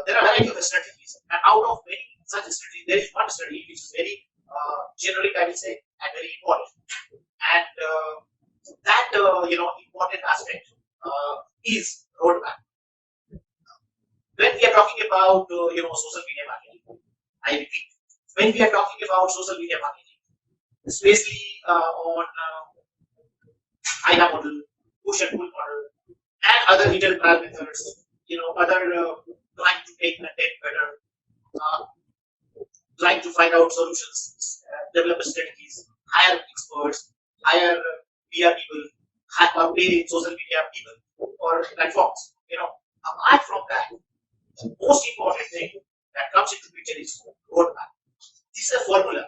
there are a variety of strategies, and out of many such strategies, there is one strategy which is very generic, I will say, and very important. And that important aspect is roadmap. When we are talking about social media marketing, I repeat, when we are talking about social media marketing, especially on IDA model, push and pull model, and other hidden trial methods, other trying to make content better, uh, trying to find out solutions, develop strategies, hire experts, hire PR people, hire pay social media people or platforms. Apart from that, the most important thing that comes into picture is roadmap. This is a formula.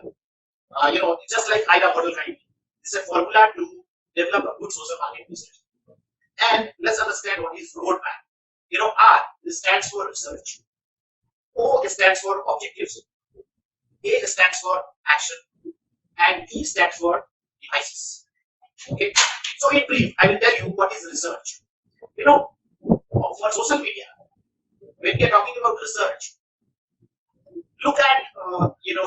Just like IDA model kind. This is a formula to develop a good social marketing business. And let's understand what is roadmap. R stands for research. O stands for objectives. A stands for action. And D stands for devices. Okay. So in brief, I will tell you what is research. For social media, when we are talking about research, look at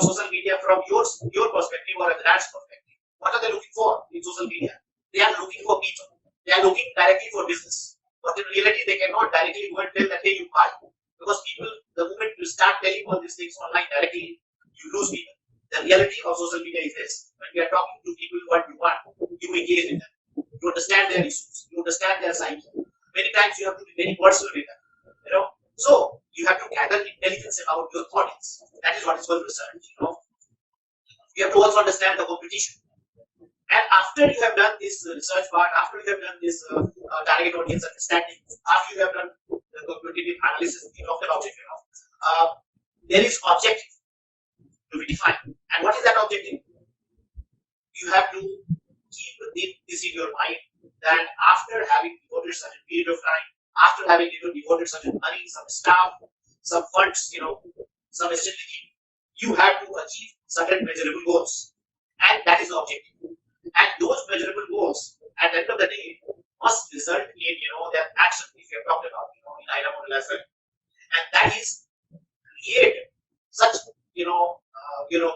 social media from your perspective or a brand's perspective. What are they looking for in social media? They are looking for people. They are looking directly for business. But in reality, they cannot directly go and tell that hey, you buy. Because people, the moment you start telling all these things online directly, you lose people. The reality of social media is this: when we are talking to people what you want, you engage with them. You understand their issues. You understand their psyche. Many times you have to be very personal with them. So you have to gather intelligence about your audience. That is what is called research. You have to also understand the competition. And after you have done this research part, after you have done this target audience understanding, after you have done the competitive analysis, we talked about it. There is objective to be defined. And what is that objective? You have to keep this in your mind that after having devoted such a period of time, after having devoted such money, some staff, some funds, some strategy, you have to achieve certain measurable goals. And that is the objective. And those measurable goals, at the end of the day, must result in, their action, if you have talked about, in IDA model as well. And that is create such,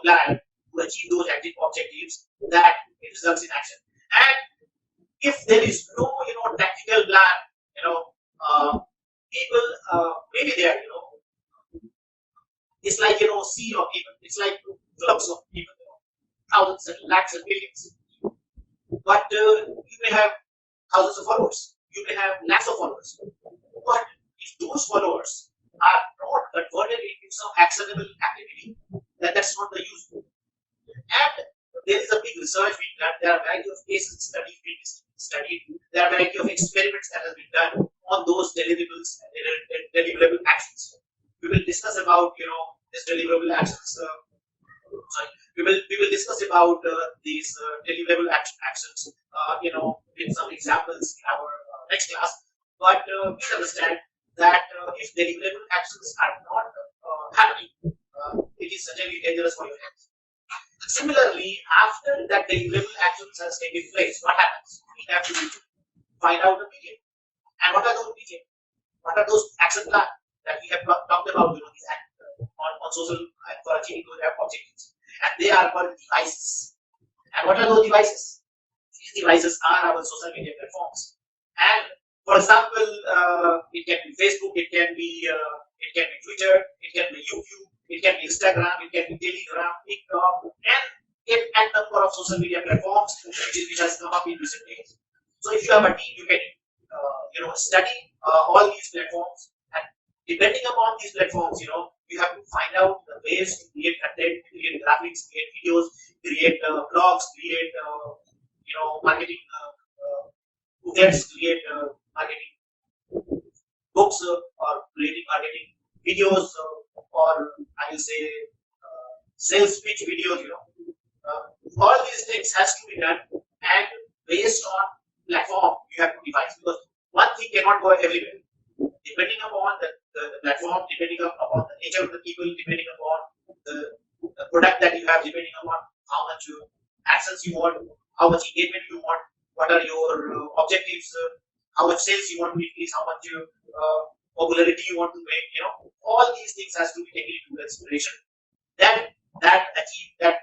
plan to achieve those objectives that it results in action. And if there is no, tactical plan, people, maybe they are, it's like, sea of people. It's like flux of people, thousands and lakhs and millions. But you may have thousands of followers. You may have lakhs of followers. But if those followers are not converted into some actionable activity, then that's not the use. And there is a big research being done. There are a variety of case studies being studied. There are a variety of experiments that have been done on those deliverables and deliverable actions. We will discuss about these deliverable actions. We will discuss about these deliverable actions. With some examples in our next class. But please understand that if deliverable actions are not happening, it is certainly dangerous for your health. Similarly, after that deliverable actions has taken place, what happens? We have to find out the medium. And what are those medium? What are those action plans that we have talked about? These on social for achieving those objectives, and they are called devices. And what are those devices? These devices are our social media platforms. And for example, it can be Facebook, it can be Twitter, it can be YouTube, it can be Instagram, it can be Telegram, TikTok, and a number of social media platforms which has come up in recent days. So if you have a team, you can study all these platforms, and depending upon these platforms, you have to find out the ways to create content, create graphics, create videos, create blogs, create marketing booklets, create marketing books, or creating marketing videos, or I will say sales pitch videos. All these things has to be done, and based on platform you have to devise, because one thing cannot go everywhere. Depending upon the platform, depending upon the nature of the people, depending upon the product that you have, depending upon how much actions you want, how much engagement you want, what are your objectives, how much sales you want to increase, how much popularity you want to make, all all these things has to be taken into consideration. Then that achieve that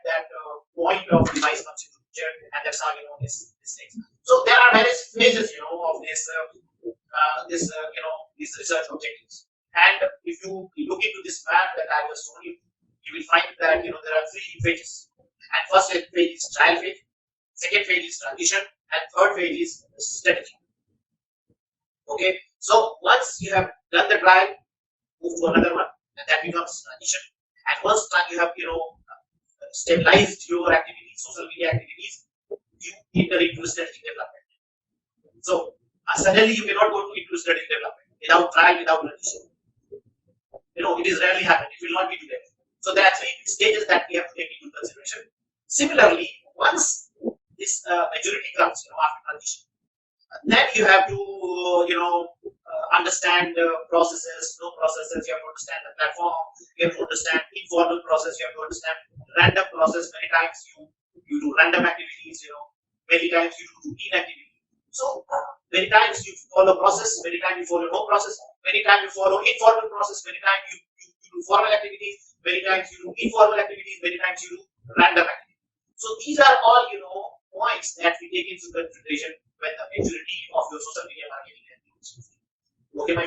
point of device comes into picture, and that's how this things. So there are various phases of these research objectives. And if you look into this map that I was showing you, you will find that there are three phases. And first phase is trial phase, second phase is transition, and third phase is strategy. Okay, so once you have done the trial, move to another one, and that becomes transition. And once you have stabilized your activities, social media activities, you enter into strategic development. So suddenly you cannot go into strategic development without trial, without transition. It is rarely happen. It will not be today. So there are three stages that we have to take into consideration. Similarly, once this maturity comes after transition, then you have to understand processes, no processes. You have to understand the platform. You have to understand informal process. You have to understand random process. Many times you do random activities. Many times you do routine activities. So many times you follow process. Many times you follow no process. Many times you follow informal process. Many times you do formal activities. Many times you do informal activities. Many times you do random activities. So these are all points that we take into consideration when the maturity of your social media marketing activities. Okay, my